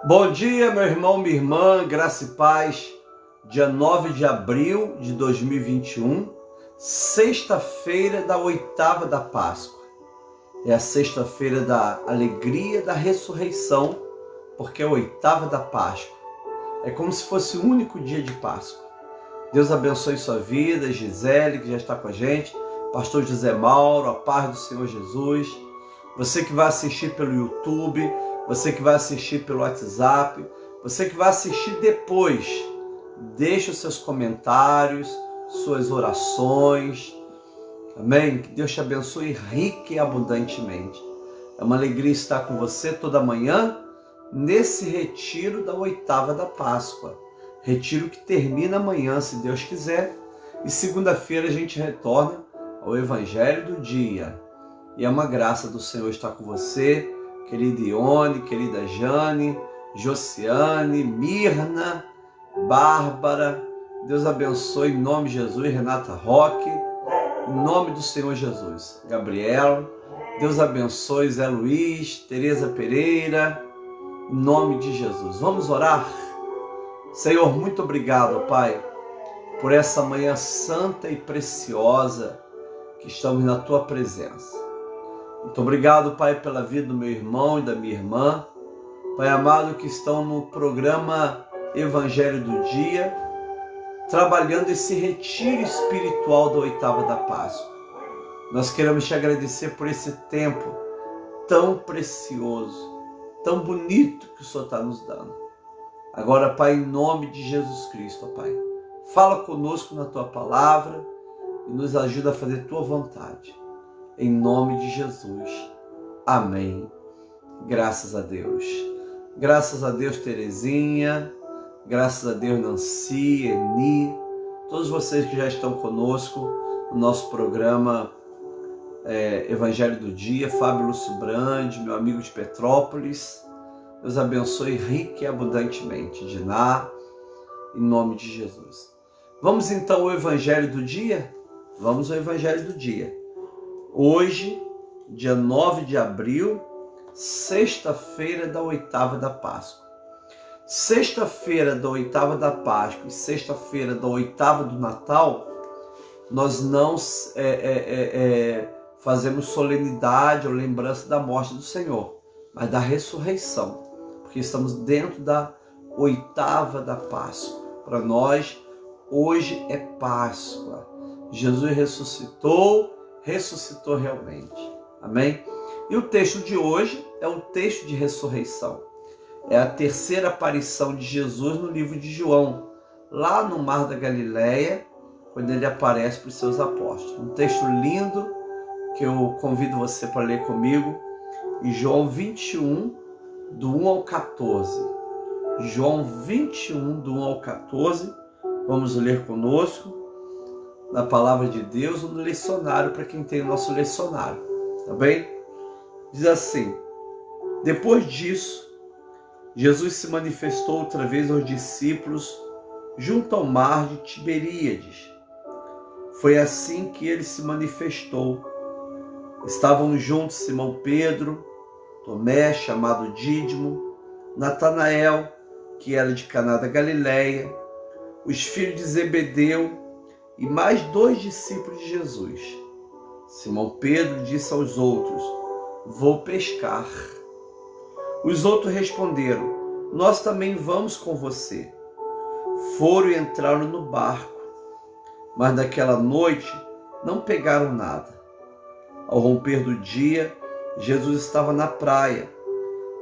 Bom dia, meu irmão, minha irmã, graça e paz. Dia 9 de abril de 2021, sexta-feira da oitava da Páscoa. É a sexta-feira da alegria da ressurreição, porque é a oitava da Páscoa. É como se fosse o único dia de Páscoa. Deus abençoe sua vida, Gisele, que já está com a gente, pastor José Mauro, a paz do Senhor Jesus. Você que vai assistir pelo YouTube, você que vai assistir pelo WhatsApp, você que vai assistir depois, deixe os seus comentários, suas orações, amém? Que Deus te abençoe rica e abundantemente. É uma alegria estar com você toda manhã, nesse retiro da oitava da Páscoa. Retiro que termina amanhã, se Deus quiser, e segunda-feira a gente retorna ao Evangelho do dia. E é uma graça do Senhor estar com você, querida Ione, querida Jane, Josiane, Mirna, Bárbara. Deus abençoe em nome de Jesus, Renata Roque, em nome do Senhor Jesus. Gabriel, Deus abençoe Zé Luiz, Tereza Pereira, em nome de Jesus. Vamos orar? Senhor, muito obrigado, Pai, por essa manhã santa e preciosa que estamos na Tua presença. Muito obrigado, Pai, pela vida do meu irmão e da minha irmã, Pai amado, que estão no programa Evangelho do Dia, trabalhando esse retiro espiritual da oitava da Páscoa. Nós queremos te agradecer por esse tempo tão precioso, tão bonito que o Senhor está nos dando. Agora, Pai, em nome de Jesus Cristo, Pai, fala conosco na Tua palavra e nos ajuda a fazer Tua vontade. Em nome de Jesus. Amém. Graças a Deus. Graças a Deus, Terezinha. Graças a Deus, Nancy, Eni. Todos vocês que já estão conosco no nosso programa Evangelho do Dia. Fábio Lúcio Brandi, meu amigo de Petrópolis. Deus abençoe rica e abundantemente. Diná, em nome de Jesus. Vamos então ao Evangelho do Dia? Vamos ao Evangelho do Dia. Hoje, dia 9 de abril, sexta-feira da oitava da Páscoa. Sexta-feira da oitava da Páscoa e sexta-feira da oitava do Natal, nós não fazemos solenidade ou lembrança da morte do Senhor, mas da ressurreição, porque estamos dentro da oitava da Páscoa. Para nós, hoje é Páscoa. Jesus ressuscitou realmente. Amém? E o texto de hoje é um texto de ressurreição. É a terceira aparição de Jesus no livro de João, lá no Mar da Galileia, quando ele aparece para os seus apóstolos. Um texto lindo que eu convido você para ler comigo, em João 21, do 1 ao 14. João 21, do 1 ao 14. Vamos ler conosco na palavra de Deus, no lecionário, para quem tem o nosso lecionário, tá bem? Diz assim: depois disso, Jesus se manifestou outra vez aos discípulos junto ao mar de Tiberíades. Foi assim que ele se manifestou. Estavam juntos Simão Pedro, Tomé, chamado Dídimo, Natanael, que era de Caná da Galileia, os filhos de Zebedeu, e mais 2 discípulos de Jesus. Simão Pedro disse aos outros: vou pescar. Os outros responderam: nós também vamos com você. Foram e entraram no barco, mas naquela noite não pegaram nada. Ao romper do dia, Jesus estava na praia,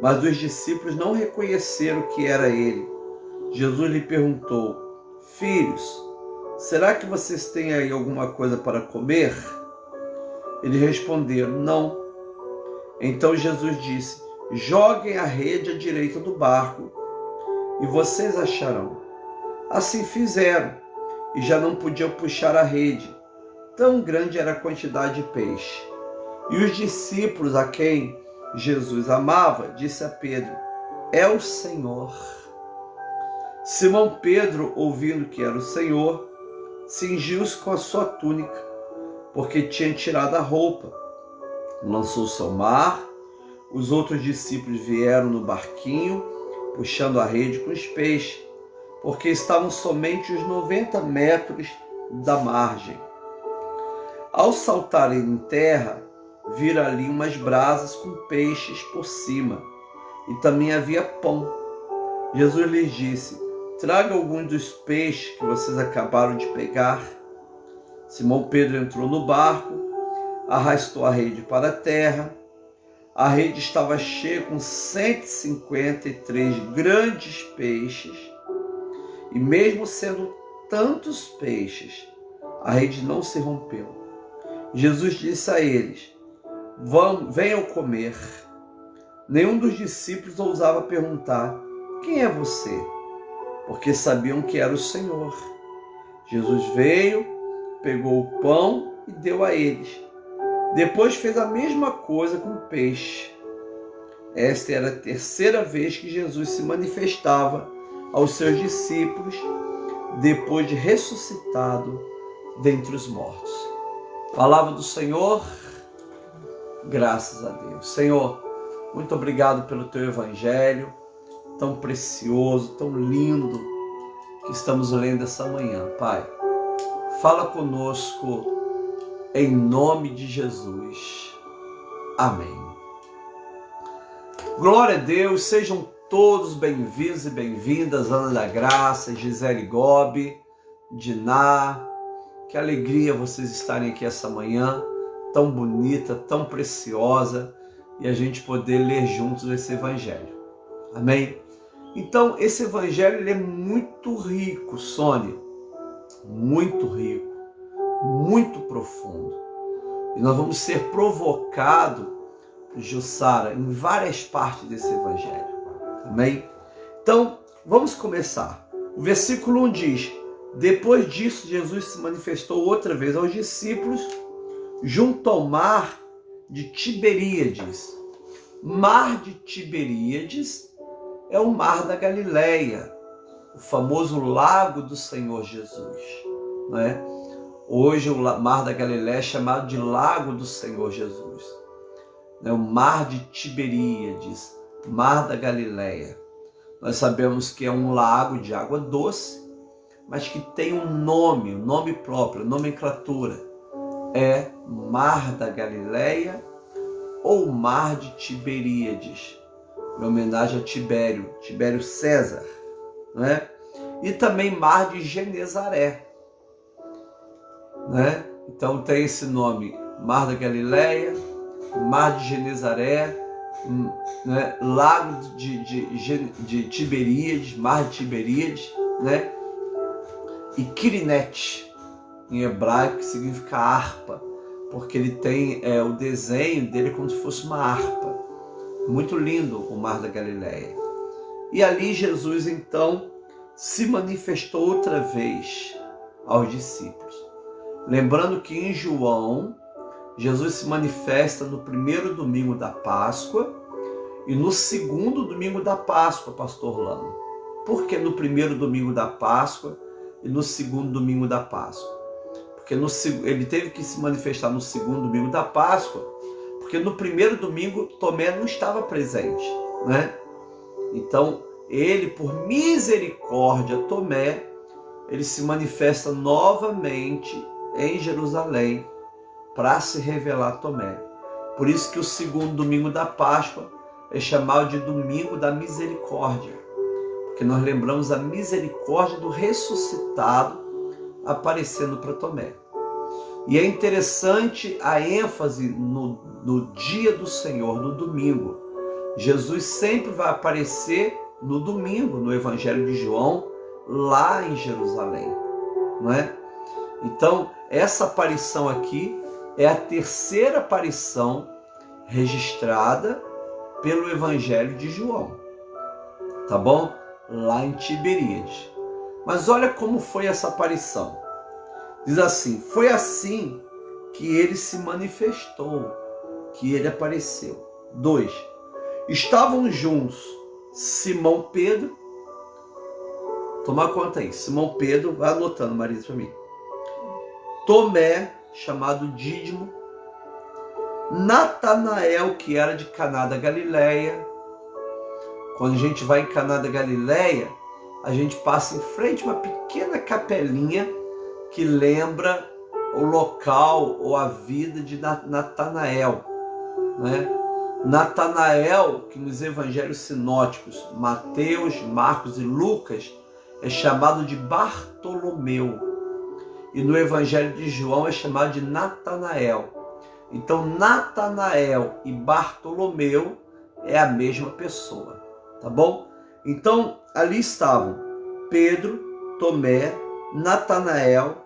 mas os discípulos não reconheceram que era ele. Jesus lhe perguntou: filhos, será que vocês têm aí alguma coisa para comer? Eles responderam: não. Então Jesus disse: joguem a rede à direita do barco e vocês acharão. Assim fizeram e já não podiam puxar a rede, tão grande era a quantidade de peixe. E os discípulos a quem Jesus amava disse a Pedro: é o Senhor. Simão Pedro, ouvindo que era o Senhor, cingiu-se com a sua túnica, porque tinha tirado a roupa. Lançou-se ao mar. Os outros discípulos vieram no barquinho, puxando a rede com os peixes, porque estavam somente uns 90 metros da margem. Ao saltarem em terra, viram ali umas brasas com peixes por cima, e também havia pão. Jesus lhes disse: traga alguns dos peixes que vocês acabaram de pegar. Simão Pedro entrou no barco, arrastou a rede para a terra. A rede estava cheia com 153 grandes peixes, e mesmo sendo tantos peixes, a rede não se rompeu. Jesus disse a eles: venham comer. Nenhum dos discípulos ousava perguntar: quem é você? Porque sabiam que era o Senhor. Jesus veio, pegou o pão e deu a eles. Depois fez a mesma coisa com o peixe. Esta era a terceira vez que Jesus se manifestava aos seus discípulos depois de ressuscitado dentre os mortos. Palavra do Senhor, graças a Deus. Senhor, muito obrigado pelo teu evangelho, tão precioso, tão lindo, que estamos lendo essa manhã, Pai. Fala conosco, em nome de Jesus. Amém. Glória a Deus, sejam todos bem-vindos e bem-vindas, Ana da Graça, Gisele Gobi, Diná. Que alegria vocês estarem aqui essa manhã, tão bonita, tão preciosa, e a gente poder ler juntos esse evangelho. Amém? Então, esse evangelho ele é muito rico, Sônia, muito rico, muito profundo. E nós vamos ser provocados, Jussara, em várias partes desse evangelho. Amém? Então, vamos começar. O versículo 1 diz: depois disso, Jesus se manifestou outra vez aos discípulos junto ao mar de Tiberíades. Mar de Tiberíades é o mar da Galileia, o famoso lago do Senhor Jesus, né? Hoje o mar da Galileia é chamado de lago do Senhor Jesus, né? O mar de Tiberíades, mar da Galileia. Nós sabemos que é um lago de água doce, mas que tem um nome próprio, nomenclatura. É Mar da Galileia ou Mar de Tiberíades, em homenagem a Tibério César, né? E também Mar de Genezaré, né? Então tem esse nome, Mar da Galileia, Mar de Genezaré, né? Lago de Tiberíades, Mar de Tiberíades, né? E Quirinete, em hebraico, que significa harpa, porque ele tem o desenho dele como se fosse uma harpa. Muito lindo o Mar da Galileia. E ali Jesus, então, se manifestou outra vez aos discípulos. Lembrando que em João, Jesus se manifesta no primeiro domingo da Páscoa e no segundo domingo da Páscoa, pastor Lano. Por que no primeiro domingo da Páscoa e no segundo domingo da Páscoa? Porque ele teve que se manifestar no segundo domingo da Páscoa, porque no primeiro domingo Tomé não estava presente, né? Então, ele, por misericórdia, Tomé, ele se manifesta novamente em Jerusalém para se revelar a Tomé. Por isso que o segundo domingo da Páscoa é chamado de domingo da misericórdia, porque nós lembramos a misericórdia do ressuscitado aparecendo para Tomé. E é interessante a ênfase no dia do Senhor, no domingo. Jesus sempre vai aparecer no domingo, no Evangelho de João, lá em Jerusalém, não é? Então, essa aparição aqui é a terceira aparição registrada pelo Evangelho de João, tá bom? Lá em Tiberíades. Mas olha como foi essa aparição. Diz assim: foi assim que ele se manifestou, que ele apareceu. 2. Estavam juntos Simão Pedro. Toma conta aí, Simão Pedro, vai anotando, Marisa, para mim. Tomé, chamado Dídimo. Natanael, que era de Caná da Galileia. Quando a gente vai em Caná da Galileia, a gente passa em frente a uma pequena capelinha que lembra o local ou a vida de Natanael, né? Natanael, que nos evangelhos sinóticos, Mateus, Marcos e Lucas, é chamado de Bartolomeu. E no evangelho de João é chamado de Natanael. Então, Natanael e Bartolomeu é a mesma pessoa, tá bom? Então, ali estavam Pedro, Tomé, Natanael,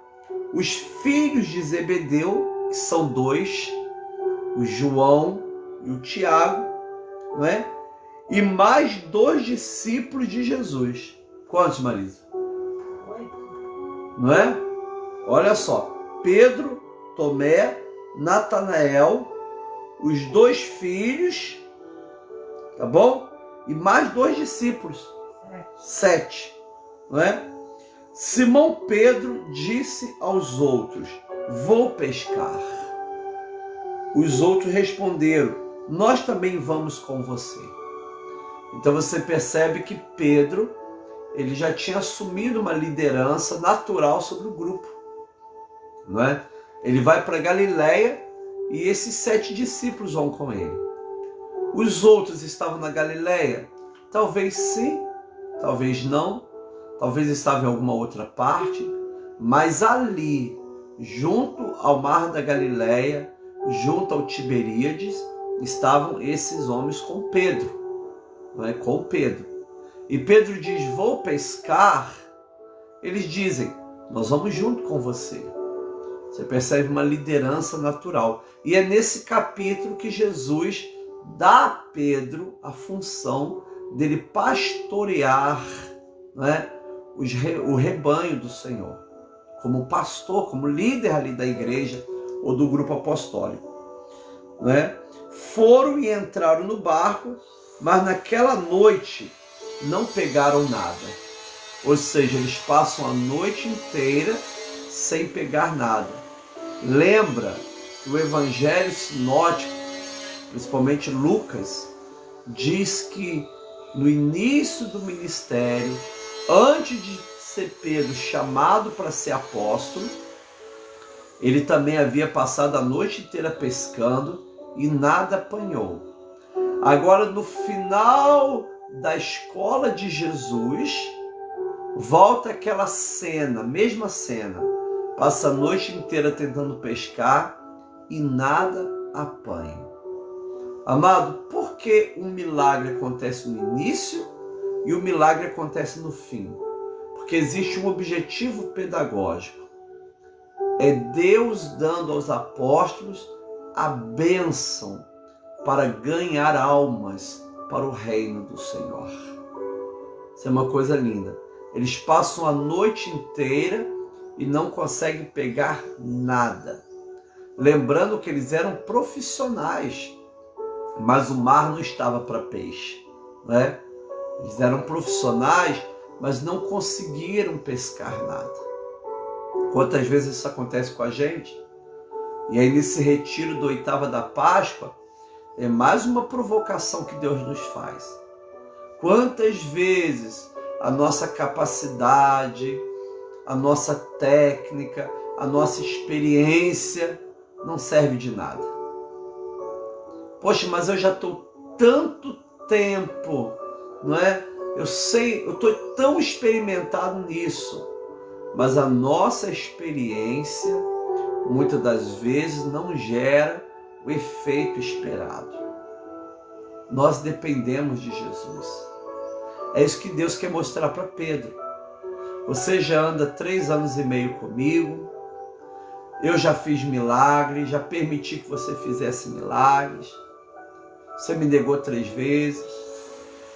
os filhos de Zebedeu, que são dois, o João e o Tiago, não é? E mais 2 discípulos de Jesus. Quantos, Marisa? 8. Não é? Olha só, Pedro, Tomé, Natanael, os 2 filhos, tá bom? E mais 2 discípulos. 7. Não é? Simão Pedro disse aos outros: vou pescar. Os outros responderam: nós também vamos com você. Então você percebe que Pedro, ele já tinha assumido uma liderança natural sobre o grupo, não é? Ele vai para Galileia e esses 7 discípulos vão com ele. Os outros estavam na Galileia? Talvez sim, talvez não, talvez estavam em alguma outra parte, mas ali, junto ao mar da Galileia, junto ao Tiberíades, estavam esses homens com Pedro, não é? Com Pedro. E Pedro diz: vou pescar. Eles dizem: nós vamos junto com você. Você percebe uma liderança natural. E é nesse capítulo que Jesus dá a Pedro a função dele pastorear, né, o rebanho do Senhor, como pastor, como líder ali da igreja ou do grupo apostólico, né? Foram e entraram no barco, mas naquela noite não pegaram nada. Ou seja, eles passam a noite inteira sem pegar nada. Lembra o evangelho sinótico, principalmente Lucas, diz que no início do ministério, antes de ser Pedro chamado para ser apóstolo, ele também havia passado a noite inteira pescando e nada apanhou. Agora, no final da escola de Jesus, volta aquela cena, mesma cena. Passa a noite inteira tentando pescar e nada apanha. Amado, por que um milagre acontece no início e o milagre acontece no fim? Porque existe um objetivo pedagógico. É Deus dando aos apóstolos a bênção para ganhar almas para o reino do Senhor. Isso é uma coisa linda. Eles passam a noite inteira e não conseguem pegar nada. Lembrando que eles eram profissionais, mas o mar não estava para peixe, né? Eles eram profissionais, mas não conseguiram pescar nada. Quantas vezes isso acontece com a gente? E aí nesse retiro do oitava da Páscoa, é mais uma provocação que Deus nos faz. Quantas vezes a nossa capacidade, a nossa técnica, a nossa experiência não serve de nada. Poxa, mas eu já estou tanto tempo, não é? Eu sei, eu estou tão experimentado nisso, mas a nossa experiência, muitas das vezes, não gera o efeito esperado. Nós dependemos de Jesus. É isso que Deus quer mostrar para Pedro. Você já anda 3 anos e meio comigo, eu já fiz milagres, já permiti que você fizesse milagres, você me negou 3 vezes,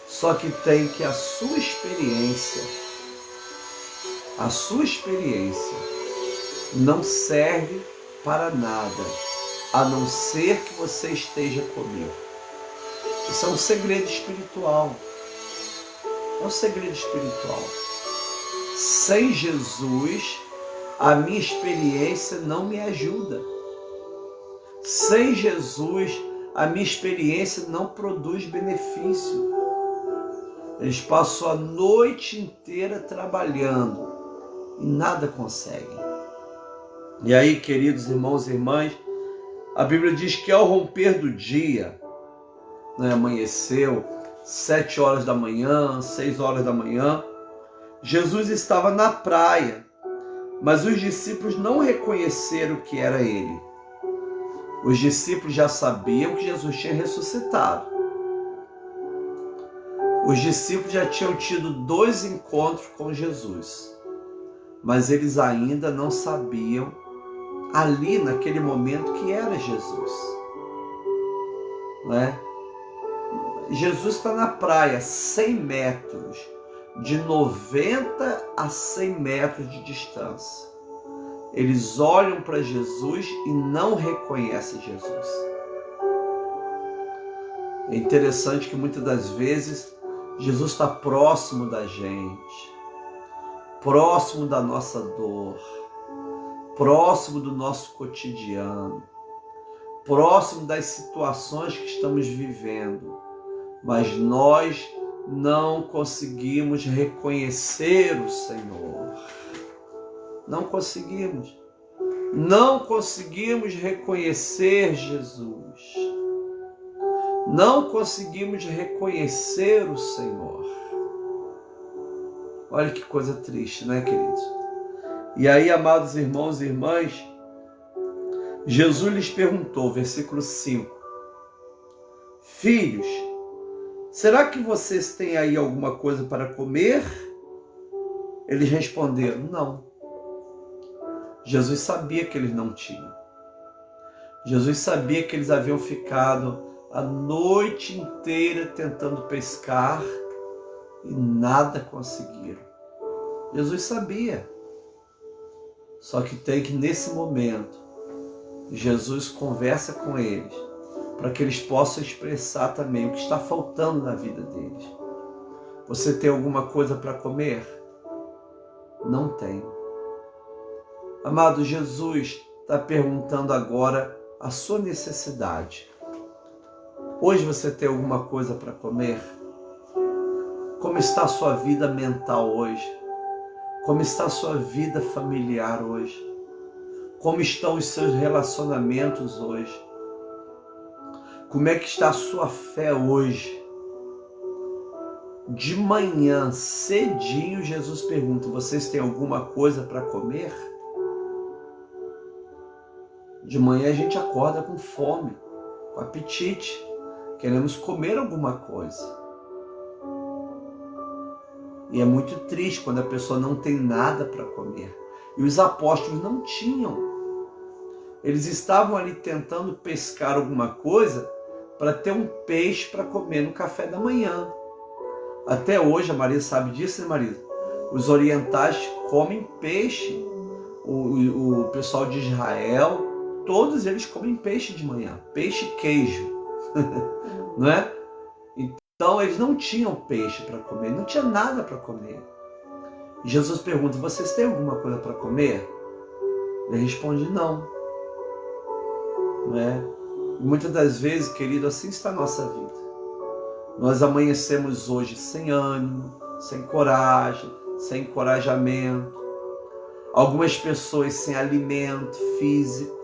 só que tem que a sua experiência não serve para nada, a não ser que você esteja comigo. Isso é um segredo espiritual. É um segredo espiritual. Sem Jesus, a minha experiência não me ajuda. Sem Jesus, a minha experiência não produz benefício. Eles passam a noite inteira trabalhando e nada conseguem. E aí, queridos irmãos e irmãs, a Bíblia diz que ao romper do dia, né, amanheceu, 7 horas da manhã, 6 horas da manhã, Jesus estava na praia, mas os discípulos não reconheceram que era ele. Os discípulos já sabiam que Jesus tinha ressuscitado. Os discípulos já tinham tido 2 encontros com Jesus, mas eles ainda não sabiam, ali naquele momento, que era Jesus. Não é? Jesus está na praia, 100 metros, de 90 a 100 metros de distância. Eles olham para Jesus e não reconhecem Jesus. É interessante que muitas das vezes Jesus está próximo da gente, próximo da nossa dor, próximo do nosso cotidiano, próximo das situações que estamos vivendo, mas nós não conseguimos reconhecer o Senhor. Não conseguimos. Não conseguimos reconhecer Jesus. Não conseguimos reconhecer o Senhor. Olha que coisa triste, né, queridos? E aí, amados irmãos e irmãs, Jesus lhes perguntou, versículo 5: Filhos, será que vocês têm aí alguma coisa para comer? Eles responderam, não. Jesus sabia que eles não tinham. Jesus sabia que eles haviam ficado a noite inteira tentando pescar e nada conseguiram. Jesus sabia. Só que tem que, nesse momento, Jesus conversa com eles para que eles possam expressar também o que está faltando na vida deles. Você tem alguma coisa para comer? Não tem. Amado, Jesus está perguntando agora a sua necessidade. Hoje você tem alguma coisa para comer? Como está a sua vida mental hoje? Como está a sua vida familiar hoje? Como estão os seus relacionamentos hoje? Como é que está a sua fé hoje? De manhã, cedinho, Jesus pergunta, vocês têm alguma coisa para comer? De manhã a gente acorda com fome, com apetite, queremos comer alguma coisa. E é muito triste quando a pessoa não tem nada para comer. E os apóstolos não tinham. Eles estavam ali tentando pescar alguma coisa para ter um peixe para comer no café da manhã. Até hoje, a Marisa sabe disso, né, Marisa? Os orientais comem peixe. O pessoal de Israel, todos eles comem peixe de manhã. Peixe e queijo. Não é? Então, eles não tinham peixe para comer, não tinha nada para comer. E Jesus pergunta, vocês têm alguma coisa para comer? Ele responde, não. Não é? E muitas das vezes, querido, assim está a nossa vida. Nós amanhecemos hoje sem ânimo, sem coragem, sem encorajamento. Algumas pessoas sem alimento físico.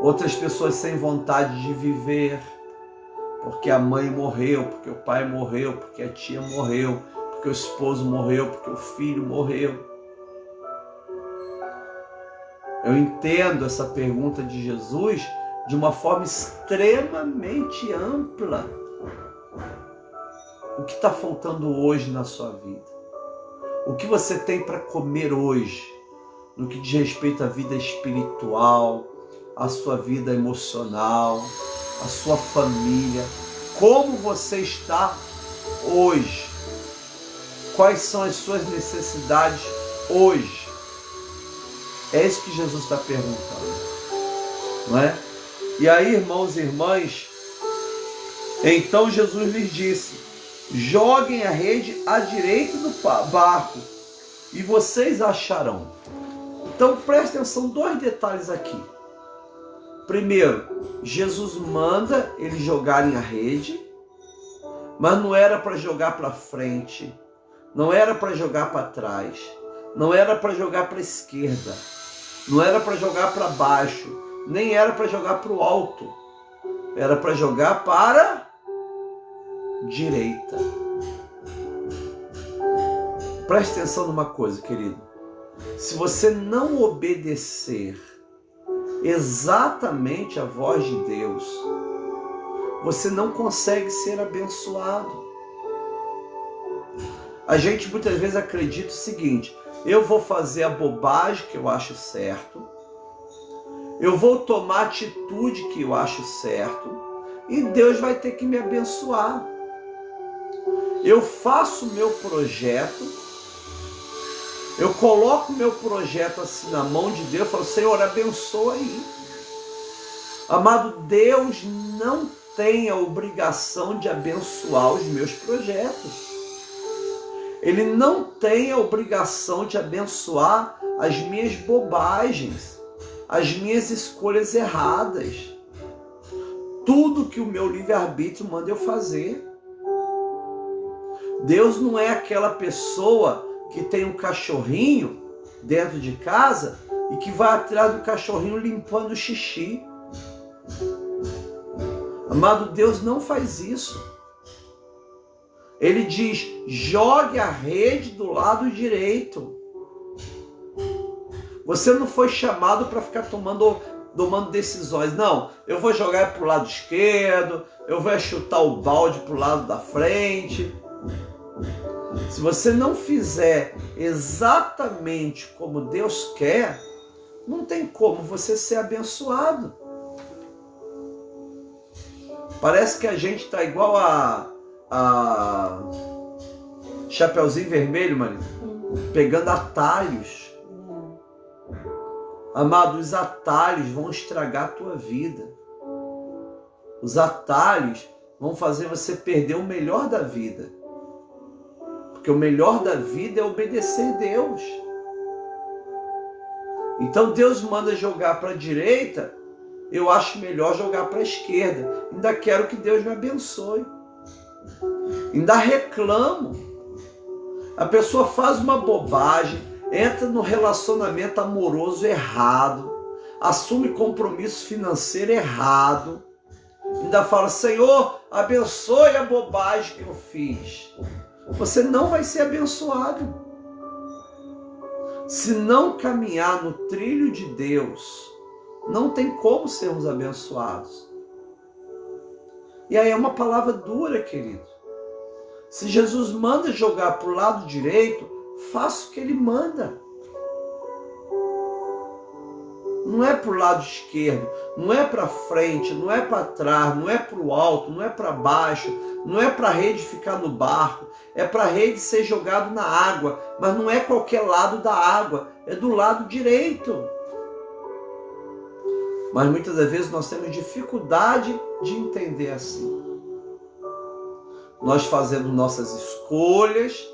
Outras pessoas sem vontade de viver. Porque a mãe morreu, porque o pai morreu, porque a tia morreu, porque o esposo morreu, porque o filho morreu. Eu entendo essa pergunta de Jesus de uma forma extremamente ampla. O que está faltando hoje na sua vida? O que você tem para comer hoje? No que diz respeito à vida espiritual, à sua vida emocional, a sua família, como você está hoje? Quais são as suas necessidades hoje? É isso que Jesus está perguntando, não é? E aí, irmãos e irmãs, então Jesus lhes disse, joguem a rede à direita do barco e vocês acharão. Então preste atenção, 2 detalhes aqui. Primeiro, Jesus manda eles jogarem a rede, mas não era para jogar para frente, não era para jogar para trás, não era para jogar para a esquerda, não era para jogar para baixo, nem era para jogar para o alto, era para jogar para a direita. Preste atenção numa coisa, querido. Se você não obedecer exatamente a voz de Deus, você não consegue ser abençoado. A gente muitas vezes acredita o seguinte: eu vou fazer a bobagem que eu acho certo, eu vou tomar a atitude que eu acho certo, e Deus vai ter que me abençoar. Eu faço o meu projeto, eu coloco o meu projeto assim na mão de Deus, falo: Senhor, abençoa aí. Amado, Deus não tem a obrigação de abençoar os meus projetos. Ele não tem a obrigação de abençoar as minhas bobagens, as minhas escolhas erradas. Tudo que o meu livre-arbítrio manda eu fazer. Deus não é aquela pessoa que tem um cachorrinho dentro de casa e que vai atrás do cachorrinho limpando o xixi. Amado, Deus não faz isso. Ele diz: jogue a rede do lado direito. Você não foi chamado para ficar tomando decisões. Não, eu vou jogar para o lado esquerdo, eu vou chutar o balde para o lado da frente. Se você não fizer exatamente como Deus quer, não tem como você ser abençoado. Parece que a gente está igual a Chapeuzinho Vermelho, marido, pegando atalhos. Amado, os atalhos vão estragar a tua vida. Os atalhos vão fazer você perder o melhor da vida. Porque o melhor da vida é obedecer a Deus. Então Deus manda jogar para a direita, eu acho melhor jogar para a esquerda. Ainda quero que Deus me abençoe. Ainda reclamo. A pessoa faz uma bobagem, entra no relacionamento amoroso errado, assume compromisso financeiro errado, ainda fala: Senhor, abençoe a bobagem que eu fiz. Você não vai ser abençoado. Se não caminhar no trilho de Deus, não tem como sermos abençoados. E aí é uma palavra dura, querido. Se Jesus manda jogar para o lado direito, faça o que Ele manda. Não é para o lado esquerdo, não é para frente, não é para trás, não é para o alto, não é para baixo, não é para a rede ficar no barco, é para a rede ser jogado na água, mas não é qualquer lado da água, é do lado direito. Mas muitas das vezes nós temos dificuldade de entender assim. Nós fazemos nossas escolhas,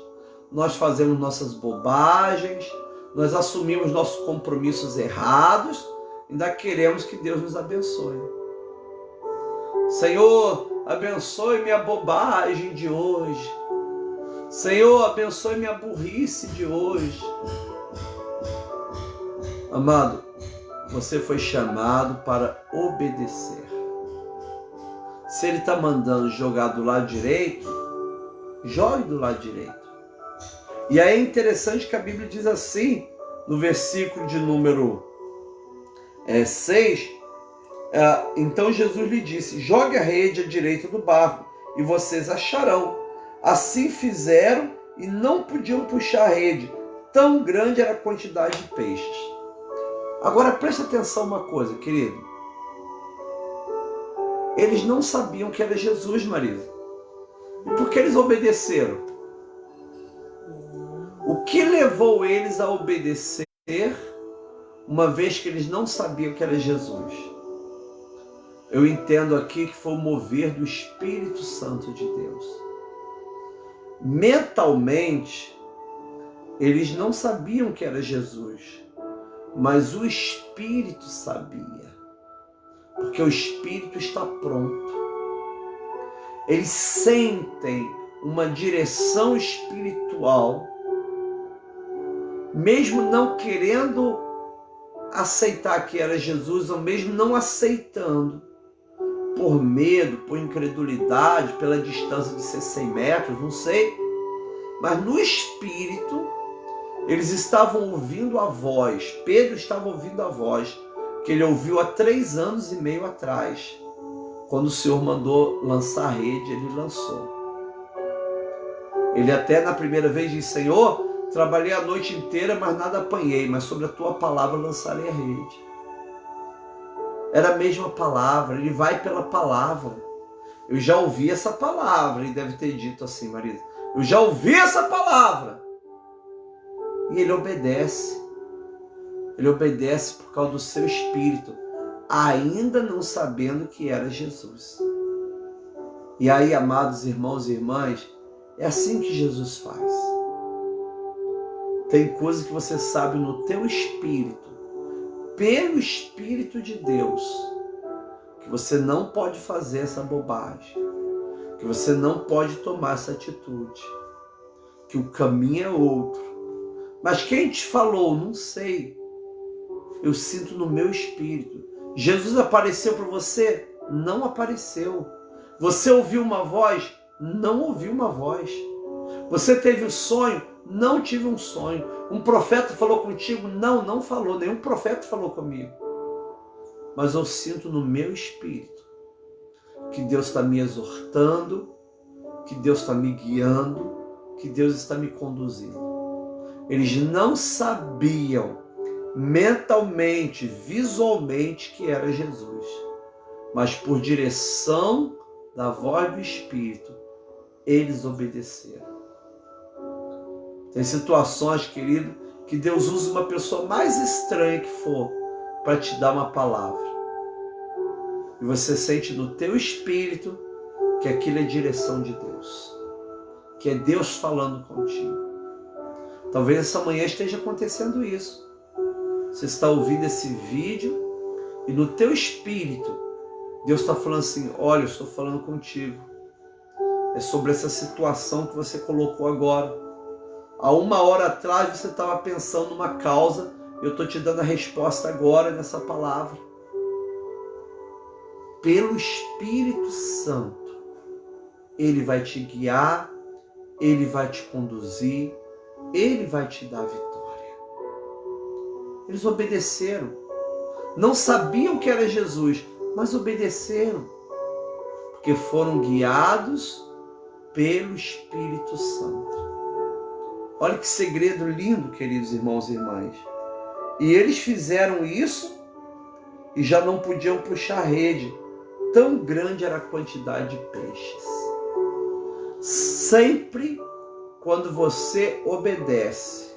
nós fazemos nossas bobagens, nós assumimos nossos compromissos errados, ainda queremos que Deus nos abençoe. Senhor, abençoe minha bobagem de hoje. Senhor, abençoe minha burrice de hoje. Amado, você foi chamado para obedecer. Se Ele está mandando jogar do lado direito, jogue do lado direito. E aí é interessante que a Bíblia diz assim, no versículo de número 6, então Jesus lhe disse: jogue a rede à direita do barco e vocês acharão. Assim fizeram e não podiam puxar a rede, tão grande era a quantidade de peixes. Agora preste atenção uma coisa, querido. Eles não sabiam que era Jesus, marido. E por que eles obedeceram? O que levou eles a obedecer, uma vez que eles não sabiam que era Jesus? Eu entendo aqui que foi o mover do Espírito Santo de Deus. Mentalmente, eles não sabiam que era Jesus, mas o Espírito sabia. Porque o Espírito está pronto. eles sentem uma direção espiritual, mesmo não querendo aceitar que era Jesus, ou mesmo não aceitando, por medo, por incredulidade, pela distância de ser 100 metros, não sei, mas no espírito eles estavam ouvindo a voz. Pedro estava ouvindo a voz que ele ouviu há 3 anos e meio atrás. Quando o Senhor mandou lançar a rede, ele lançou. Ele até na primeira vez disse: Senhor, trabalhei a noite inteira, mas nada apanhei, mas sobre a tua palavra lançarei a rede. Era a mesma palavra, ele vai pela palavra. Eu já ouvi essa palavra, ele deve ter dito assim, Marisa. Eu já ouvi essa palavra. E ele obedece. Ele obedece por causa do seu espírito, ainda não sabendo que era Jesus. E aí, amados irmãos e irmãs, é assim que Jesus faz. Tem coisa que você sabe no teu espírito, pelo Espírito de Deus, que você não pode fazer essa bobagem, que você não pode tomar essa atitude, que o caminho é outro. Mas quem te falou? Não sei. Eu sinto no meu espírito. Jesus apareceu para você? Não apareceu. Você ouviu uma voz? Não ouviu uma voz. Você teve um sonho? Não tive um sonho. Um profeta falou contigo? Não, não falou. Nenhum profeta falou comigo. Mas eu sinto no meu espírito que Deus está me exortando, que Deus está me guiando, que Deus está me conduzindo. Eles não sabiam mentalmente, visualmente que era Jesus, mas por direção da voz do Espírito, eles obedeceram. Tem situações, querido, que Deus usa uma pessoa mais estranha que for para te dar uma palavra. E você sente no teu espírito que aquilo é direção de Deus, que é Deus falando contigo. Talvez essa manhã esteja acontecendo isso. Você está ouvindo esse vídeo e no teu espírito Deus está falando assim: olha, eu estou falando contigo. É sobre essa situação que você colocou agora. Há 1 hora atrás você estava pensando numa causa, eu estou te dando a resposta agora nessa palavra. Pelo Espírito Santo, Ele vai te guiar, Ele vai te conduzir, Ele vai te dar a vitória. Eles obedeceram. Não sabiam que era Jesus, mas obedeceram. Porque foram guiados pelo Espírito Santo. Olha que segredo lindo, queridos irmãos e irmãs. E eles fizeram isso e já não podiam puxar a rede. Tão grande era a quantidade de peixes. Sempre quando você obedece,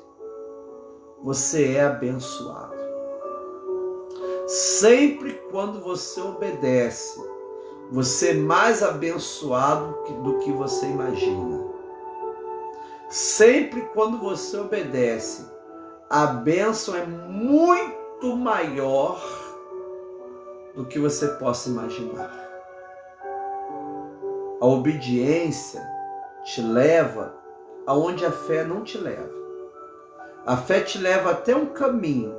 você é abençoado. Sempre quando você obedece, você é mais abençoado do que você imagina. Sempre quando você obedece, a bênção é muito maior do que você possa imaginar. A obediência te leva aonde a fé não te leva. A fé te leva até um caminho.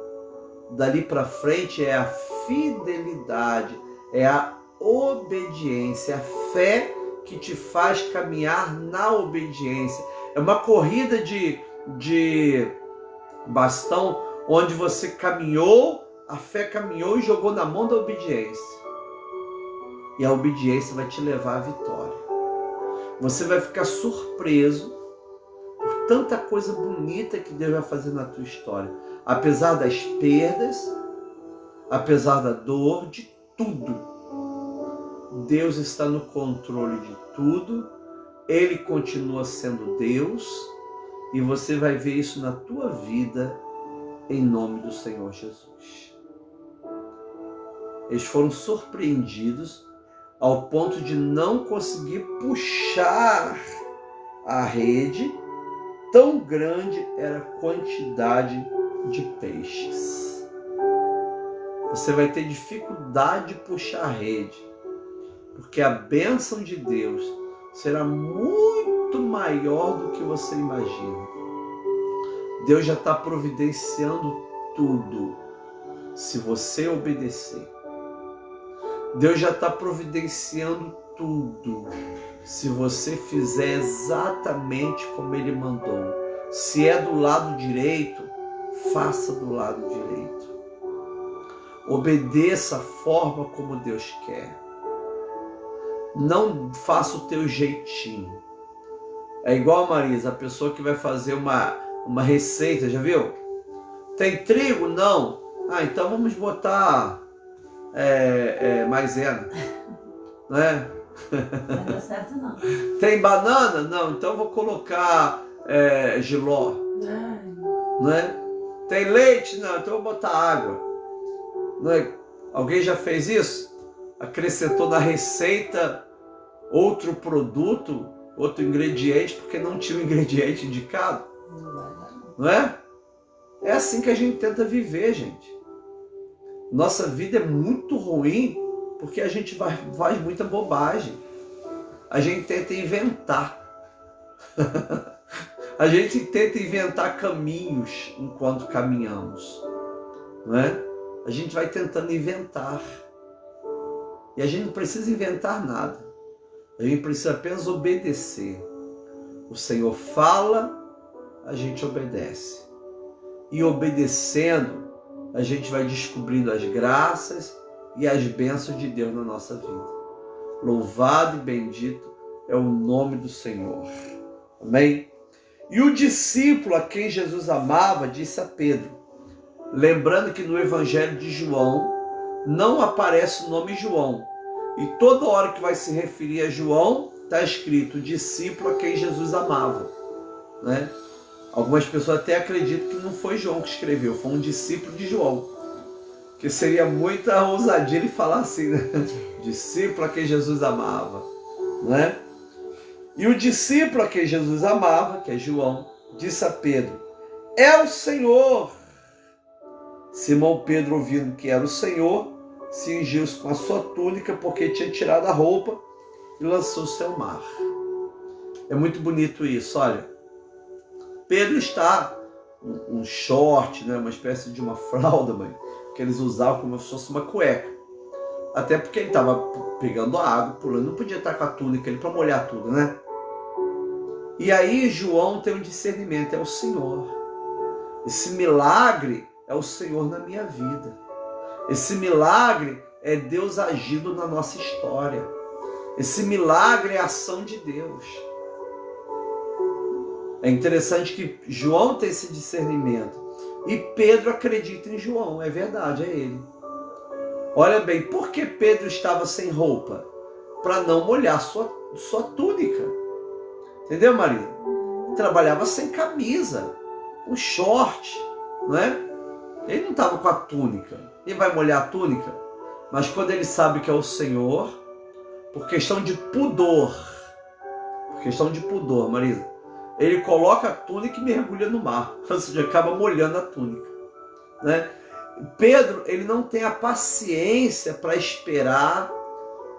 Dali para frente é a fidelidade, é a obediência, a fé que te faz caminhar na obediência. É uma corrida de bastão onde você caminhou, a fé caminhou e jogou na mão da obediência. E a obediência vai te levar à vitória. Você vai ficar surpreso por tanta coisa bonita que Deus vai fazer na tua história. Apesar das perdas, apesar da dor, de tudo. Deus está no controle de tudo. Ele continua sendo Deus. E você vai ver isso na tua vida, em nome do Senhor Jesus. Eles foram surpreendidos ao ponto de não conseguir puxar a rede, tão grande era a quantidade de peixes. Você vai ter dificuldade de puxar a rede, porque a bênção de Deus será muito maior do que você imagina. Deus já está providenciando tudo, se você obedecer. Deus já está providenciando tudo, se você fizer exatamente como Ele mandou. Se é do lado direito, faça do lado direito. Obedeça a forma como Deus quer. Não faça o teu jeitinho. É igual, Marisa, a pessoa que vai fazer uma receita, já viu? Tem trigo? Não. Então vamos botar maisena. Né? Não deu certo, não. Tem banana? Não. Então vou colocar jiló. Né? Tem leite? Não. Então vou botar água. Né? Alguém já fez isso? Acrescentou na receita outro produto, outro ingrediente, porque não tinha o ingrediente indicado. Não é? É assim que a gente tenta viver, gente. Nossa vida é muito ruim porque a gente faz muita bobagem. A gente tenta inventar. A gente tenta inventar caminhos enquanto caminhamos. Não é? A gente vai tentando inventar. E a gente não precisa inventar nada. A gente precisa apenas obedecer. O Senhor fala, a gente obedece. E obedecendo, a gente vai descobrindo as graças e as bênçãos de Deus na nossa vida. Louvado e bendito é o nome do Senhor. Amém? E o discípulo a quem Jesus amava disse a Pedro, lembrando que no Evangelho de João não aparece o nome João. E toda hora que vai se referir a João, está escrito discípulo a quem Jesus amava. Né? Algumas pessoas até acreditam que não foi João que escreveu, foi um discípulo de João. Que seria muita ousadia ele falar assim, né? Discípulo a quem Jesus amava. Né? E o discípulo a quem Jesus amava, que é João, disse a Pedro, é o Senhor. Simão Pedro, ouvindo que era o Senhor, cingiu-se com a sua túnica, porque tinha tirado a roupa e lançou-se ao mar. É muito bonito isso, olha. Pedro está um short, né, uma espécie de uma fralda, mãe, que eles usavam como se fosse uma cueca. Até porque ele estava pegando a água, pulando, não podia estar com a túnica ali para molhar tudo, né? E aí João tem um discernimento, é o Senhor. Esse milagre é o Senhor na minha vida. Esse milagre é Deus agindo na nossa história. Esse milagre é a ação de Deus. É interessante que João tem esse discernimento. E Pedro acredita em João. É verdade, é ele. Olha bem, por que Pedro estava sem roupa? Para não molhar sua túnica. Entendeu, Maria? Trabalhava sem camisa, com short, não é? Ele não estava com a túnica. Ele vai molhar a túnica? Mas quando ele sabe que é o Senhor, por questão de pudor, Marisa, ele coloca a túnica e mergulha no mar. Ou seja, acaba molhando a túnica. Né? Pedro, ele não tem a paciência para esperar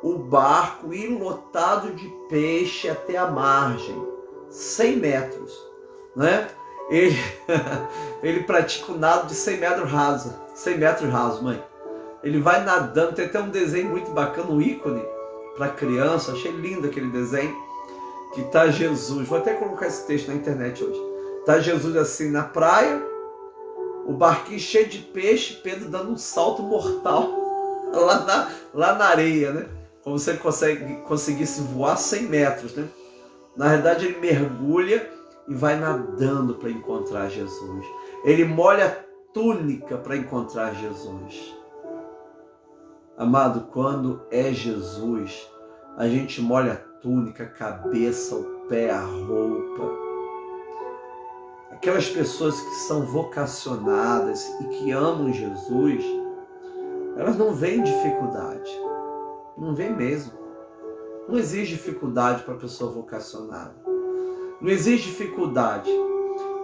o barco ir lotado de peixe até a margem. 100 metros. Né? Ele pratica o nado de 100 metros raso. 100 metros raso, mãe. Ele vai nadando, tem até um desenho muito bacana, um ícone para criança. Achei lindo aquele desenho. Que está Jesus, vou até colocar esse texto na internet hoje. Está Jesus assim na praia, o barquinho cheio de peixe, Pedro dando um salto mortal lá na areia, né? Como se ele conseguisse voar 100 metros, né? Na verdade, ele mergulha e vai nadando para encontrar Jesus. Ele molha a túnica para encontrar Jesus. Amado, quando é Jesus, a gente molha a túnica, a cabeça, o pé, a roupa. Aquelas pessoas que são vocacionadas e que amam Jesus, elas não veem dificuldade. Não vem mesmo. Não existe dificuldade para a pessoa vocacionada. Não existe dificuldade.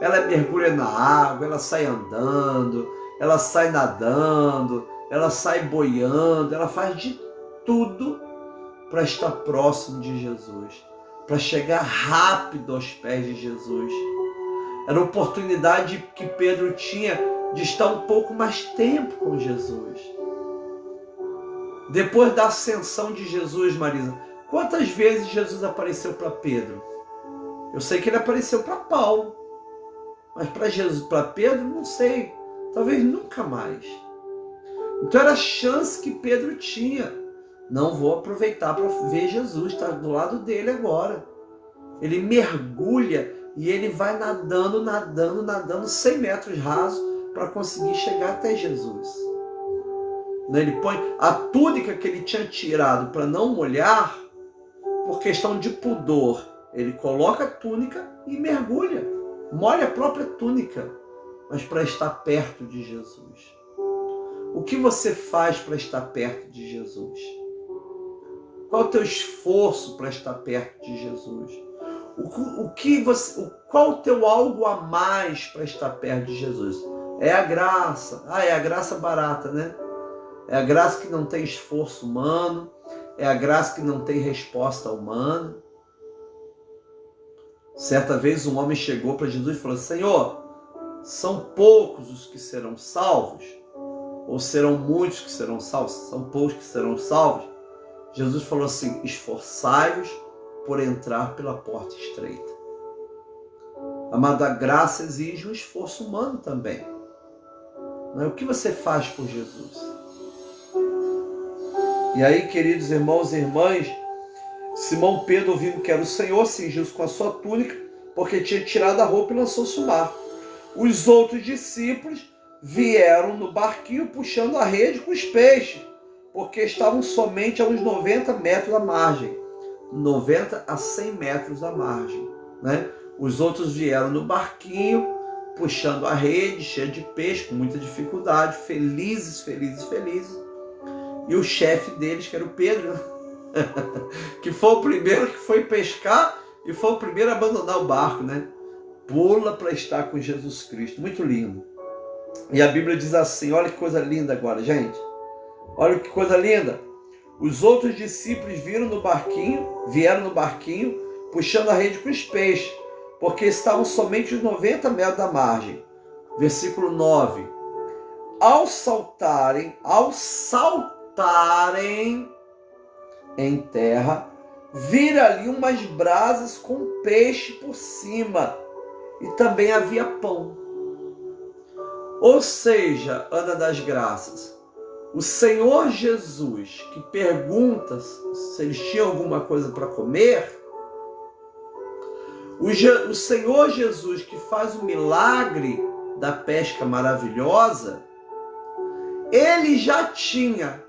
Ela mergulha na água, ela sai andando, ela sai nadando, ela sai boiando, ela faz de tudo para estar próximo de Jesus. para chegar rápido aos pés de Jesus. Era a oportunidade que Pedro tinha de estar um pouco mais tempo com Jesus. Depois da ascensão de Jesus, Marisa, quantas vezes Jesus apareceu para Pedro? Eu sei que ele apareceu para Paulo, mas para Jesus, para Pedro, não sei. Talvez nunca mais. Então era a chance que Pedro tinha. Não vou aproveitar para ver Jesus, está do lado dele agora. Ele mergulha e ele vai nadando 100 metros rasos para conseguir chegar até Jesus. Ele põe a túnica que ele tinha tirado para não molhar, por questão de pudor. Ele coloca a túnica e mergulha, molha a própria túnica, mas para estar perto de Jesus. O que você faz para estar perto de Jesus? Qual é o teu esforço para estar perto de Jesus? Qual o teu algo a mais para estar perto de Jesus? É a graça. É a graça barata, né? É a graça que não tem esforço humano. É a graça que não tem resposta humana. Certa vez um homem chegou para Jesus e falou: Senhor, são poucos os que serão salvos? Ou serão muitos que serão salvos? São poucos que serão salvos. Jesus falou assim: esforçai-vos por entrar pela porta estreita. Amada, a graça exige um esforço humano também. Não é? O que você faz por Jesus? E aí, queridos irmãos e irmãs, Simão Pedro, ouvindo que era o Senhor, cingiu-se com a sua túnica, porque tinha tirado a roupa e lançou-se no mar. Os outros discípulos vieram no barquinho puxando a rede com os peixes, porque estavam somente a uns 90 metros da margem. 90 a 100 metros da margem, né? Os outros vieram no barquinho, puxando a rede, cheia de peixe, com muita dificuldade, felizes. E o chefe deles, que era o Pedro, né? Que foi o primeiro que foi pescar e foi o primeiro a abandonar o barco, né? Pula para estar com Jesus Cristo. Muito lindo. E a Bíblia diz assim, olha que coisa linda agora, gente. Olha que coisa linda. Os outros discípulos vieram no barquinho, puxando a rede com os peixes, porque estavam somente uns 90 metros da margem. Versículo 9. Ao saltarem em terra, viram ali umas brasas com peixe por cima, e também havia pão. Ou seja, Ana das Graças, o Senhor Jesus, que pergunta se eles tinham alguma coisa para comer, o Senhor Jesus, que faz o milagre da pesca maravilhosa, ele já tinha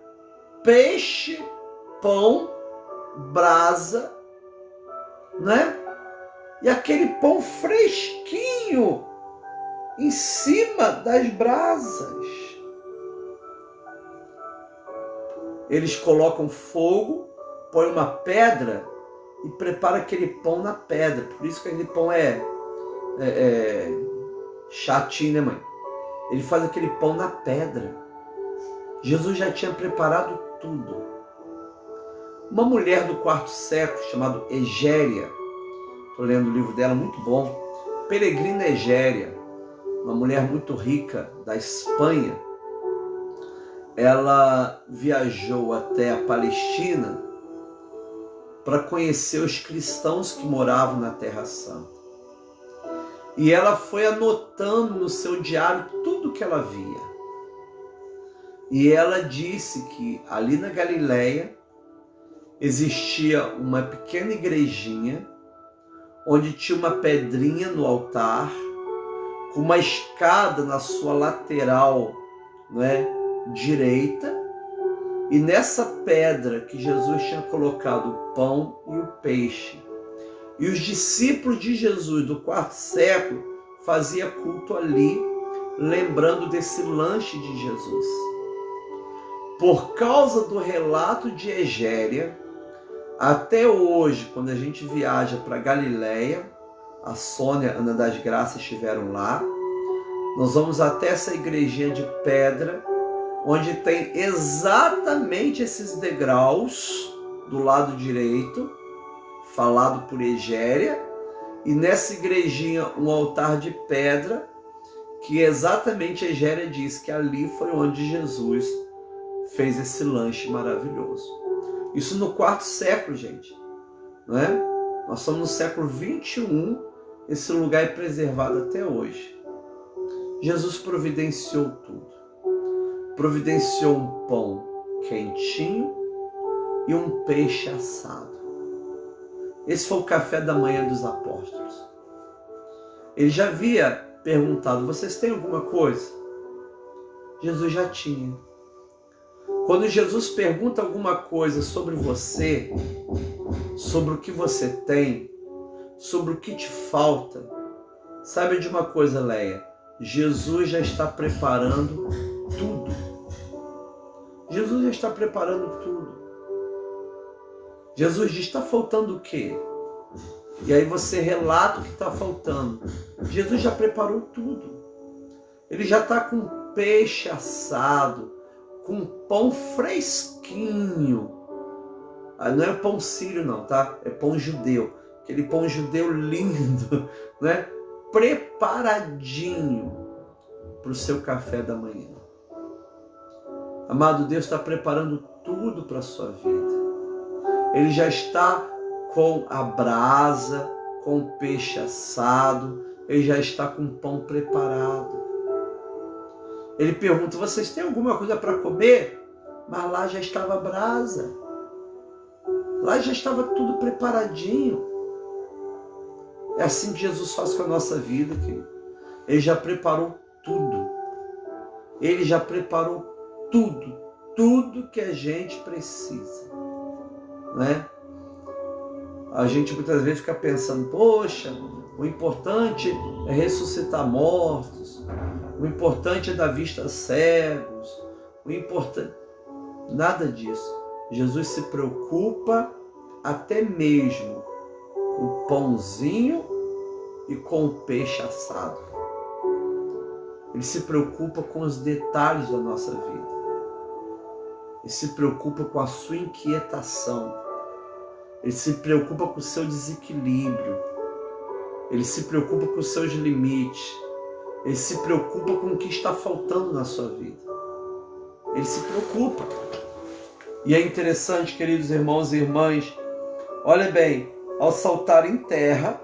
peixe, pão, brasa, né? E aquele pão fresquinho em cima das brasas. Eles colocam fogo, põem uma pedra e preparam aquele pão na pedra. Por isso que aquele pão é chatinho, né, mãe? Ele faz aquele pão na pedra. Jesus já tinha preparado tudo. Uma mulher do quarto século, chamada Egéria, estou lendo o livro dela, muito bom, Peregrina Egéria, uma mulher muito rica da Espanha, ela viajou até a Palestina para conhecer os cristãos que moravam na Terra Santa. E ela foi anotando no seu diário tudo que ela via. E ela disse que ali na Galileia existia uma pequena igrejinha onde tinha uma pedrinha no altar, com uma escada na sua lateral, né, direita, e nessa pedra que Jesus tinha colocado o pão e o peixe. E os discípulos de Jesus do quarto século faziam culto ali, lembrando desse lanche de Jesus. Por causa do relato de Egéria, até hoje, quando a gente viaja para Galileia, a Sônia, Ana das Graças estiveram lá, nós vamos até essa igrejinha de pedra, onde tem exatamente esses degraus do lado direito, falado por Egéria, e nessa igrejinha um altar de pedra, que exatamente Egéria diz que ali foi onde Jesus fez esse lanche maravilhoso. Isso no 4º século, gente. Não é? Nós estamos no século 21, esse lugar é preservado até hoje. Jesus providenciou tudo. Providenciou um pão quentinho e um peixe assado. Esse foi o café da manhã dos apóstolos. Ele já havia perguntado: vocês têm alguma coisa? Jesus já tinha. Quando Jesus pergunta alguma coisa sobre você, sobre o que você tem, sobre o que te falta, saiba de uma coisa, Leia: Jesus já está preparando tudo. Jesus já está preparando tudo. Jesus diz: está faltando o quê? E aí você relata o que está faltando. Jesus já preparou tudo. Ele já está com peixe assado, com pão fresquinho. Não é pão sírio não, tá? É pão judeu. Aquele pão judeu lindo, né? Preparadinho para o seu café da manhã. Amado, Deus está preparando tudo para a sua vida. Ele já está com a brasa, com o peixe assado, ele já está com o pão preparado. Ele pergunta: vocês têm alguma coisa para comer? Mas lá já estava a brasa. Lá já estava tudo preparadinho. É assim que Jesus faz com a nossa vida, querido. Ele já preparou tudo. Ele já preparou tudo. Tudo que a gente precisa. Não é? A gente muitas vezes fica pensando: poxa, o importante é ressuscitar mortos. O importante é dar vista a cegos. O importante... Nada disso. Jesus se preocupa até mesmo com o pãozinho e com o peixe assado. Ele se preocupa com os detalhes da nossa vida. Ele se preocupa com a sua inquietação. Ele se preocupa com o seu desequilíbrio. Ele se preocupa com os seus limites. Ele se preocupa com o que está faltando na sua vida. Ele se preocupa. E é interessante, queridos irmãos e irmãs, olha bem, ao saltar em terra,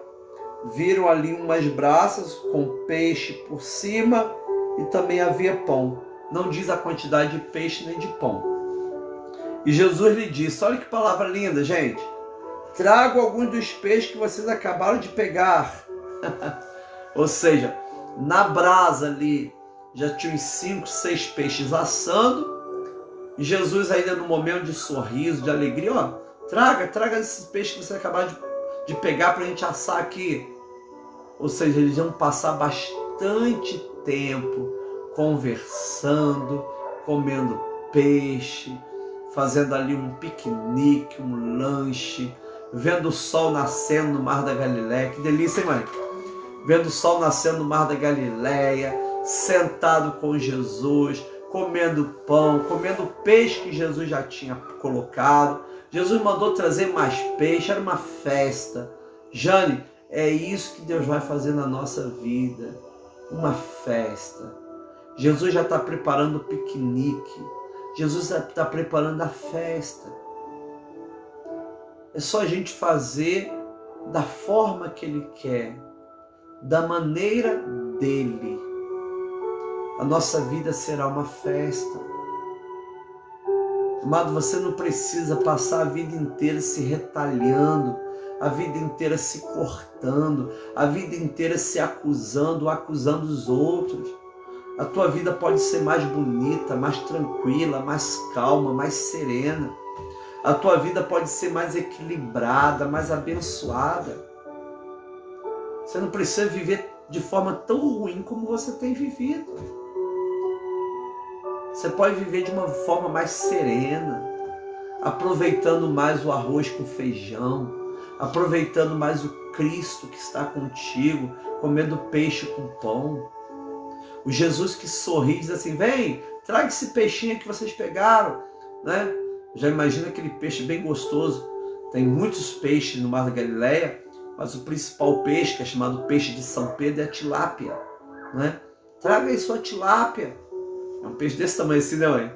viram ali umas braças com peixe por cima e também havia pão. Não diz a quantidade de peixe nem de pão. E Jesus lhe disse: olha que palavra linda, gente. Trago alguns dos peixes que vocês acabaram de pegar. Ou seja, na brasa ali já tinha uns 5, 6 peixes assando. E Jesus ainda no momento de sorriso, de alegria: ó, traga esses peixes que vocês acabaram de pegar para a gente assar aqui. Ou seja, eles iam passar bastante tempo conversando, comendo peixe, fazendo ali um piquenique, um lanche, vendo o sol nascendo no Mar da Galileia. Que delícia, hein, mãe? Vendo o sol nascendo no Mar da Galileia, sentado com Jesus, comendo pão, comendo o peixe que Jesus já tinha colocado. Jesus mandou trazer mais peixe, era uma festa. Jane, é isso que Deus vai fazer na nossa vida, uma festa. Jesus já está preparando o piquenique, Jesus está preparando a festa. É só a gente fazer da forma que Ele quer, da maneira dEle. A nossa vida será uma festa. Amado, você não precisa passar a vida inteira se retalhando, a vida inteira se cortando, a vida inteira se acusando os outros. A tua vida pode ser mais bonita, mais tranquila, mais calma, mais serena. A tua vida pode ser mais equilibrada, mais abençoada. Você não precisa viver de forma tão ruim como você tem vivido. Você pode viver de uma forma mais serena, aproveitando mais o arroz com feijão, aproveitando mais o Cristo que está contigo, comendo peixe com pão. O Jesus que sorri e diz assim: vem, traga esse peixinho que vocês pegaram, né? Já imagina aquele peixe bem gostoso. Tem muitos peixes no Mar da Galileia, mas o principal peixe, que é chamado peixe de São Pedro, é a tilápia, né? Traga aí sua tilápia. É um peixe desse tamanho assim, né, mãe?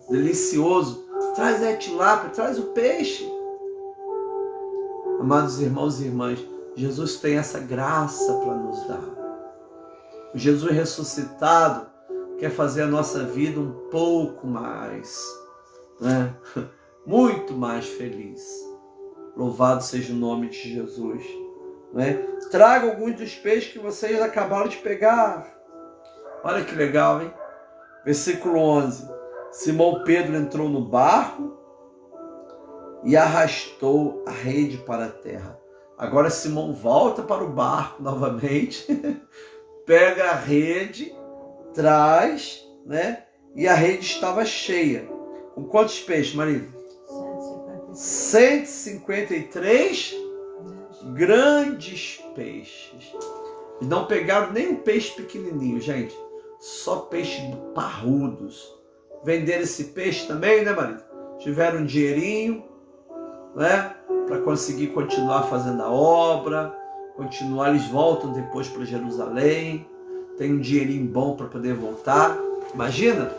Delicioso. Traz aí a tilápia, traz o peixe. Amados irmãos e irmãs, Jesus tem essa graça para nos dar. O Jesus ressuscitado quer fazer a nossa vida um pouco mais, né? Muito mais feliz. Louvado seja o nome de Jesus, né? Traga alguns dos peixes que vocês acabaram de pegar. Olha que legal, hein? Versículo 11. Simão Pedro entrou no barco e arrastou a rede para a terra. Agora Simão volta para o barco novamente, pega a rede, traz, né? E a rede estava cheia. Com quantos peixes, Maria? 153 grandes peixes. E não pegaram nem um peixe pequenininho, gente. Só peixes parrudos. Venderam esse peixe também, né, Maria? Tiveram um dinheirinho, né? Para conseguir continuar fazendo a obra. Continuar, eles voltam depois para Jerusalém. Tem um dinheirinho bom para poder voltar. Imagina,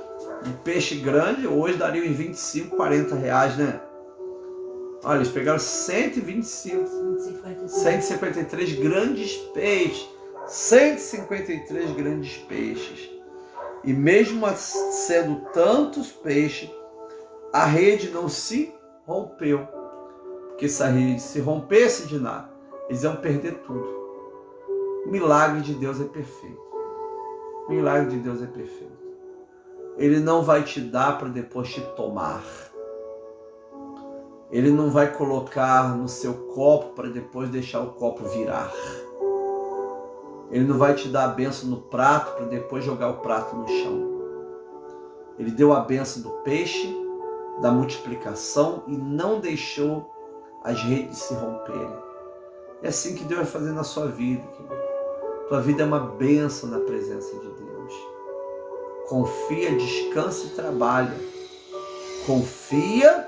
um peixe grande hoje daria uns 25, 40 reais, né? Olha, eles pegaram 153 grandes peixes. 153 grandes peixes. E mesmo sendo tantos peixes, a rede não se rompeu. Porque se a rede se rompesse de nada, eles iam perder tudo. O milagre de Deus é perfeito. O milagre de Deus é perfeito. Ele não vai te dar para depois te tomar. Ele não vai colocar no seu copo para depois deixar o copo virar. Ele não vai te dar a bênção no prato para depois jogar o prato no chão. Ele deu a bênção do peixe, da multiplicação e não deixou as redes se romperem. É assim que Deus vai fazer na sua vida, querido. Tua vida é uma bênção na presença de Deus. Confia, descansa e trabalha. Confia,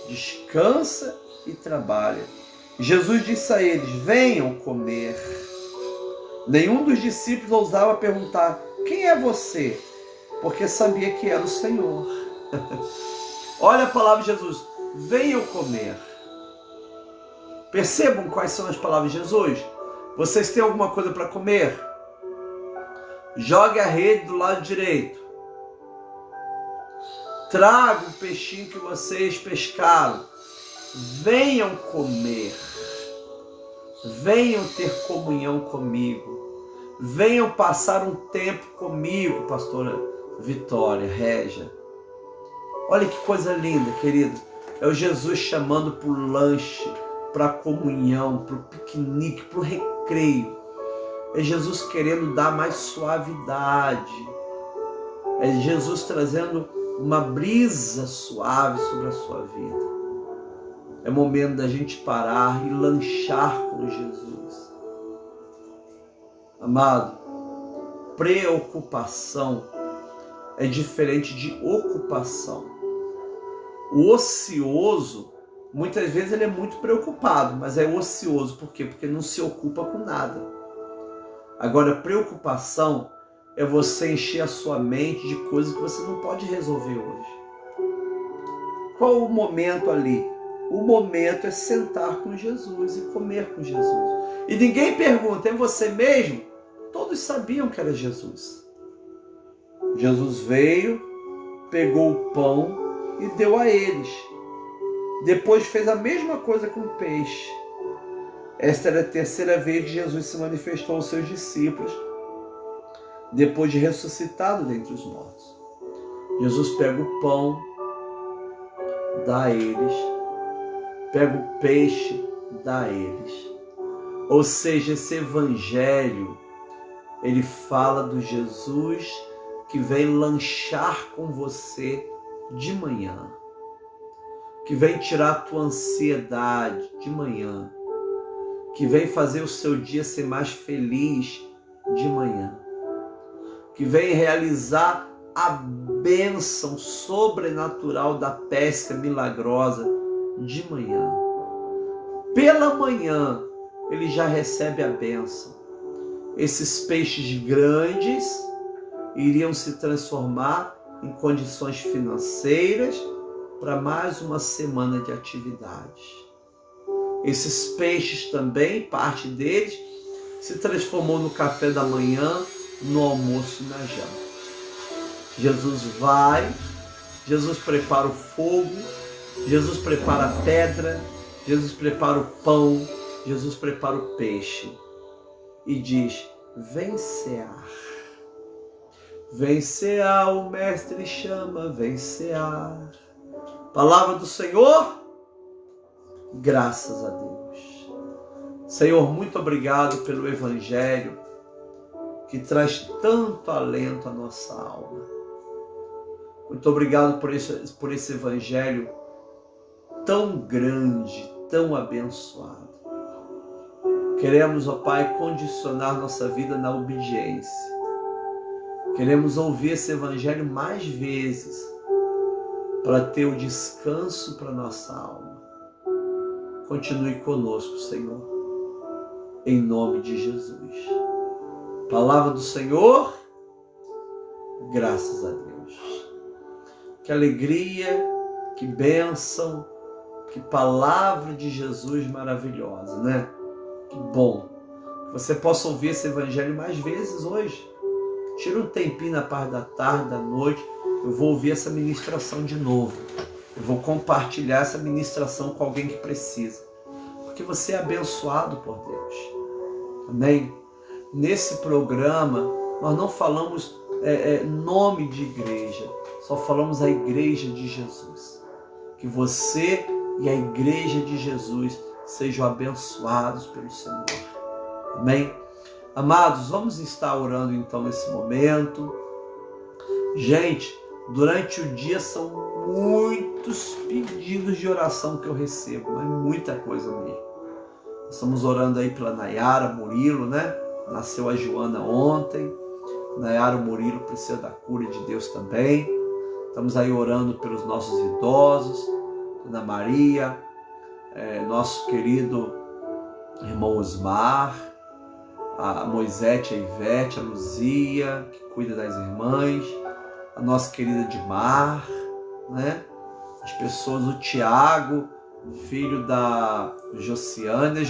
descansa e trabalha. Jesus disse a eles: venham comer. Nenhum dos discípulos ousava perguntar: quem é você? Porque sabia que era o Senhor. Olha a palavra de Jesus: venham comer. Percebam quais são as palavras de Jesus? Vocês têm alguma coisa para comer? Jogue a rede do lado direito. Traga o peixinho que vocês pescaram. Venham comer. Venham ter comunhão comigo. Venham passar um tempo comigo, pastora Vitória, Régia. Olha que coisa linda, querido. É o Jesus chamando para o lanche, para a comunhão, para o piquenique, para o recreio. É Jesus querendo dar mais suavidade. É Jesus trazendo uma brisa suave sobre a sua vida. É momento da gente parar e lanchar com Jesus. Amado, preocupação é diferente de ocupação. O ocioso, muitas vezes ele é muito preocupado, mas é ocioso. Por quê? Porque não se ocupa com nada. Agora, preocupação é você encher a sua mente de coisas que você não pode resolver hoje. Qual o momento ali? O momento é sentar com Jesus e comer com Jesus. E ninguém pergunta, é você mesmo? Todos sabiam que era Jesus. Jesus veio, pegou o pão e deu a eles. Depois fez a mesma coisa com o peixe. Esta era a terceira vez que Jesus se manifestou aos seus discípulos, depois de ressuscitado dentre os mortos. Jesus pega o pão, dá a eles, pega o peixe, dá a eles. Ou seja, esse evangelho, ele fala do Jesus que vem lanchar com você de manhã, que vem tirar a tua ansiedade de manhã, que vem fazer o seu dia ser mais feliz de manhã, que vem realizar a bênção sobrenatural da pesca milagrosa de manhã. pela manhã ele já recebe a bênção. Esses peixes grandes iriam se transformar em condições financeiras para mais uma semana de atividade. Esses peixes também, parte deles, se transformou no café da manhã, no almoço e na janta. Jesus vai, Jesus prepara o fogo, Jesus prepara a pedra, Jesus prepara o pão, Jesus prepara o peixe e diz: vem cear. Vem cear, o mestre chama, vem cear. Palavra do Senhor, graças a Deus. Senhor, muito obrigado pelo Evangelho que traz tanto alento à nossa alma. Muito obrigado por esse Evangelho tão grande, tão abençoado. Queremos, ó Pai, condicionar nossa vida na obediência. Queremos ouvir esse Evangelho mais vezes para ter o descanso para nossa alma. Continue conosco, Senhor, em nome de Jesus. Palavra do Senhor, graças a Deus. Que alegria, que bênção, que palavra de Jesus maravilhosa, né? Que bom que você possa ouvir esse Evangelho mais vezes hoje. Tira um tempinho na parte da tarde, da noite, eu vou ouvir essa ministração de novo. Eu vou compartilhar essa ministração com alguém que precisa. Porque você é abençoado por Deus. Amém? Nesse programa, nós não falamos nome de igreja, só falamos a igreja de Jesus. Que você e a igreja de Jesus sejam abençoados pelo Senhor. Amém? Amados, vamos estar orando então nesse momento. Gente, durante o dia são muitos pedidos de oração que eu recebo, mas muita coisa mesmo. Estamos orando aí pela Nayara Murilo, né? Nasceu a Joana ontem. Nayara Murilo precisa da cura de Deus também. Estamos aí orando pelos nossos idosos, Ana Maria, nosso querido irmão Osmar, a Moisete, a Ivete, a Luzia, que cuida das irmãs, a nossa querida Dimar, né? As pessoas, o Tiago, filho da Josiane,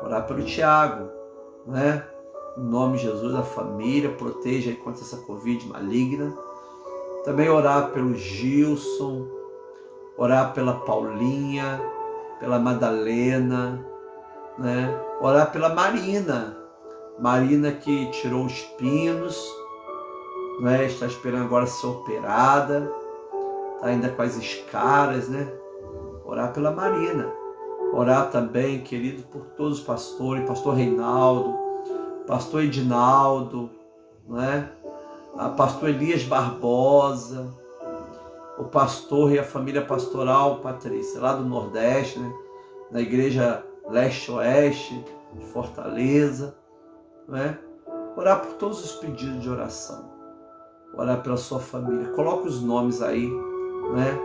orar pelo Tiago, né? Em nome de Jesus, a família, proteja aí contra essa Covid maligna. Também orar pelo Gilson, orar pela Paulinha, pela Madalena, né? Orar pela Marina que tirou os pinos, né? Está esperando agora ser operada, está ainda com as escaras, né? Orar pela Marina. Orar também, querido, por todos os pastores, pastor Reinaldo, pastor Edinaldo, né? A pastor Elias Barbosa, o pastor e a família pastoral Patrícia, lá do Nordeste, né? Na igreja Leste-Oeste de Fortaleza, né? Orar por todos os pedidos de oração, orar pela sua família. Coloque os nomes aí, né?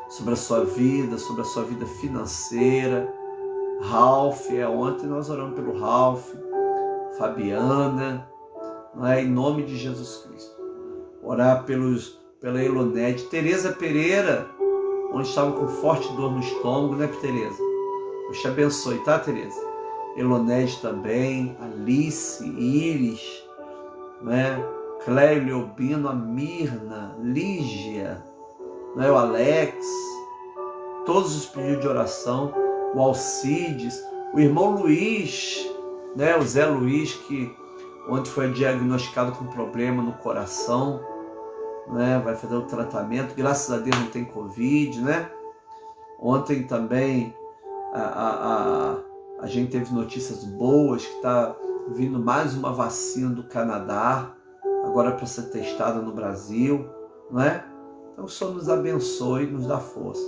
Sobre a sua vida financeira. Ralph, ontem nós oramos pelo Ralph, Fabiana, né? Em nome de Jesus Cristo. Orar pela Elonete, Tereza Pereira, onde estava com forte dor no estômago, né, Tereza? Deus te abençoe, tá, Tereza? Elonete também, Alice, Iris, né? Cléio Leobino, a Mirna, Lígia, né? O Alex, todos os pedidos de oração, o Alcides, o irmão Luiz, né? O Zé Luiz, que ontem foi diagnosticado com problema no coração, né? Vai fazer o tratamento, graças a Deus não tem Covid, né? Ontem também a gente teve notícias boas que está vindo mais uma vacina do Canadá, agora para ser testada no Brasil, não é? Então o Senhor nos abençoe e nos dá força.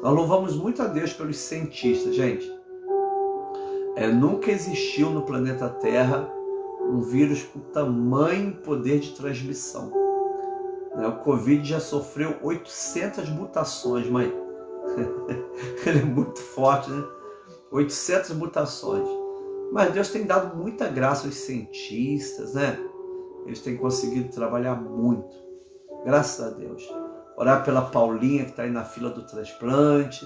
Nós louvamos muito a Deus pelos cientistas, gente. Nunca existiu no planeta Terra um vírus com tamanho poder de transmissão. O Covid já sofreu 800 mutações, mãe. Ele é muito forte, né? 800 mutações. Mas Deus tem dado muita graça aos cientistas, né? Eles têm conseguido trabalhar muito. Graças a Deus. Orar pela Paulinha, que está aí na fila do transplante.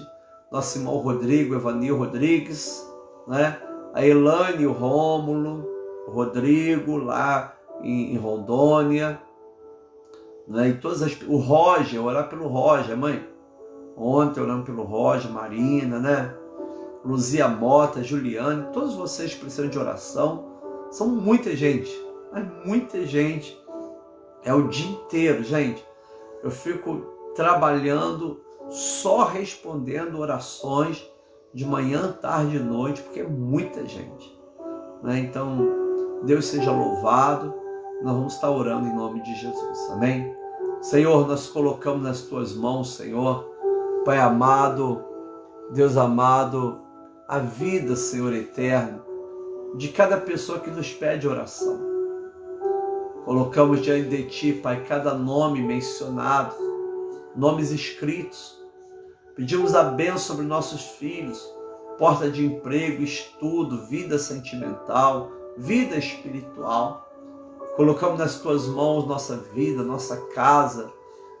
Nosso irmão Rodrigo, Evanil Rodrigues, né? A Elane, o Rômulo, o Rodrigo, lá em Rondônia. Né? E o Roger, orar pelo Roger, mãe. Ontem orando pelo Roger, Marina, né? Luzia Mota, Juliane, todos vocês precisam de oração. São muita gente, mas muita gente. É o dia inteiro, gente. Eu fico trabalhando, só respondendo orações de manhã, tarde e noite, porque é muita gente. Né? Então, Deus seja louvado. Nós vamos estar orando em nome de Jesus. Amém? Senhor, nós colocamos nas tuas mãos, Senhor, Pai amado, Deus amado, a vida, Senhor eterno, de cada pessoa que nos pede oração. Colocamos diante de Ti, Pai, cada nome mencionado, nomes escritos. Pedimos a bênção sobre nossos filhos, porta de emprego, estudo, vida sentimental, vida espiritual. Colocamos nas Tuas mãos nossa vida, nossa casa,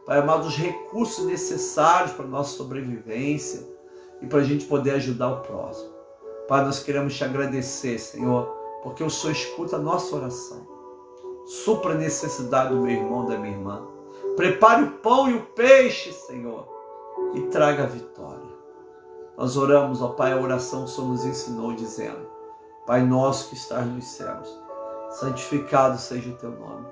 Pai amado, os recursos necessários para a nossa sobrevivência e para a gente poder ajudar o próximo. Pai, nós queremos Te agradecer, Senhor, porque o Senhor escuta a nossa oração. Supra a necessidade do meu irmão, da minha irmã. Prepare o pão e o peixe, Senhor, e traga a vitória. Nós oramos, ó Pai, a oração que o Senhor nos ensinou, dizendo: Pai nosso que estás nos céus, santificado seja o Teu nome.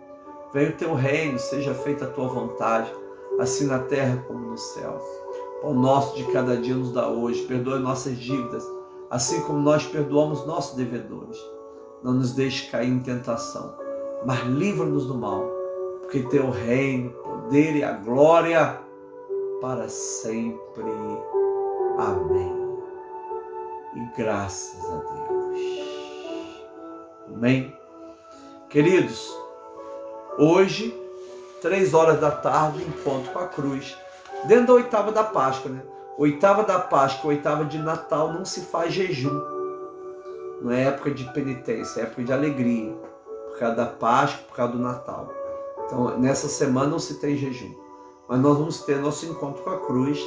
Venha o Teu reino, seja feita a Tua vontade, assim na terra como no céu. Pão nosso de cada dia nos dá hoje, perdoa nossas dívidas, assim como nós perdoamos nossos devedores. Não nos deixe cair em tentação, mas livra-nos do mal, porque Teu reino, o poder e a glória para sempre. Amém. E graças a Deus. Amém. Queridos, hoje, 3 horas da tarde, encontro com a cruz, dentro da oitava da Páscoa, né? Oitava da Páscoa, oitava de Natal, não se faz jejum. Não é época de penitência, é época de alegria. Por causa da Páscoa, por causa do Natal. Então, nessa semana não se tem jejum. Mas nós vamos ter nosso encontro com a cruz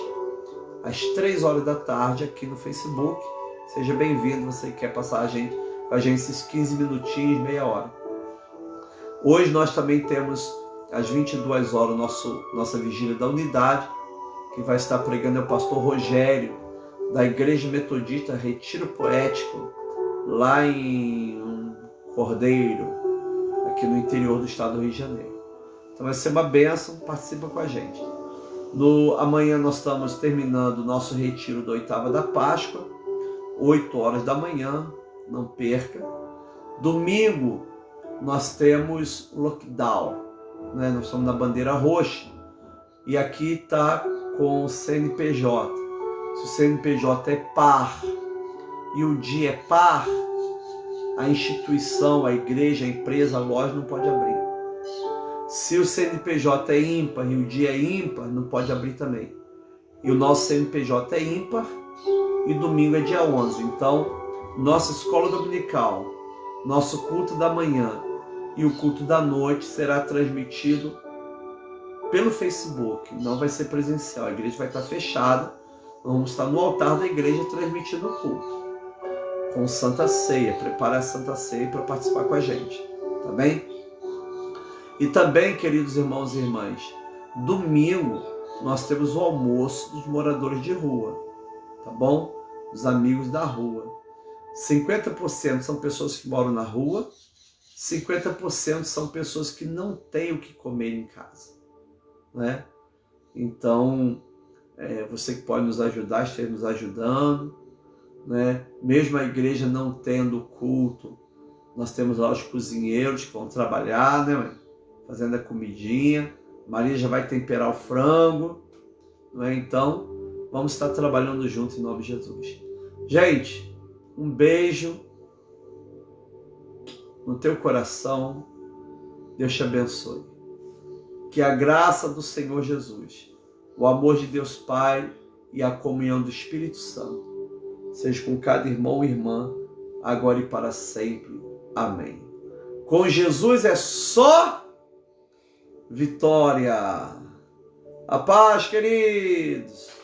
às 3 horas da tarde aqui no Facebook. Seja bem-vindo, você que quer passar com a gente esses 15 minutinhos, meia hora. Hoje nós também temos às 22 horas nossa vigília da unidade. Quem vai estar pregando é o pastor Rogério, da Igreja Metodista Retiro Poético, lá em Cordeiro, aqui no interior do estado do Rio de Janeiro. Então vai ser uma bênção, participa com a gente. Amanhã nós estamos terminando o nosso retiro da oitava da Páscoa, 8 horas da manhã, não perca. Domingo nós temos lockdown, né? Nós estamos na bandeira roxa e aqui está com o CNPJ. Se o CNPJ é par e o dia é par, a instituição, a igreja, a empresa, a loja não pode abrir. Se o CNPJ é ímpar e o dia é ímpar, não pode abrir também. E o nosso CNPJ é ímpar e domingo é dia 11. Então, nossa escola dominical, nosso culto da manhã e o culto da noite será transmitido pelo Facebook. Não vai ser presencial, a igreja vai estar fechada. Vamos estar no altar da igreja transmitindo o culto. Com Santa Ceia, prepara a Santa Ceia para participar com a gente, tá bem? E também, queridos irmãos e irmãs, domingo nós temos o almoço dos moradores de rua, tá bom? Os amigos da rua. 50% são pessoas que moram na rua, 50% são pessoas que não têm o que comer em casa, né? Então, você que pode nos ajudar, esteja nos ajudando, né? Mesmo a igreja não tendo culto, nós temos lá os cozinheiros que vão trabalhar, né, mãe? Fazendo a comidinha. Maria já vai temperar o frango, né? Então, vamos estar trabalhando juntos em nome de Jesus. Gente, um beijo no teu coração. Deus te abençoe. Que a graça do Senhor Jesus, o amor de Deus Pai e a comunhão do Espírito Santo seja com cada irmão e irmã, agora e para sempre. Amém. Com Jesus é só vitória. A paz, queridos.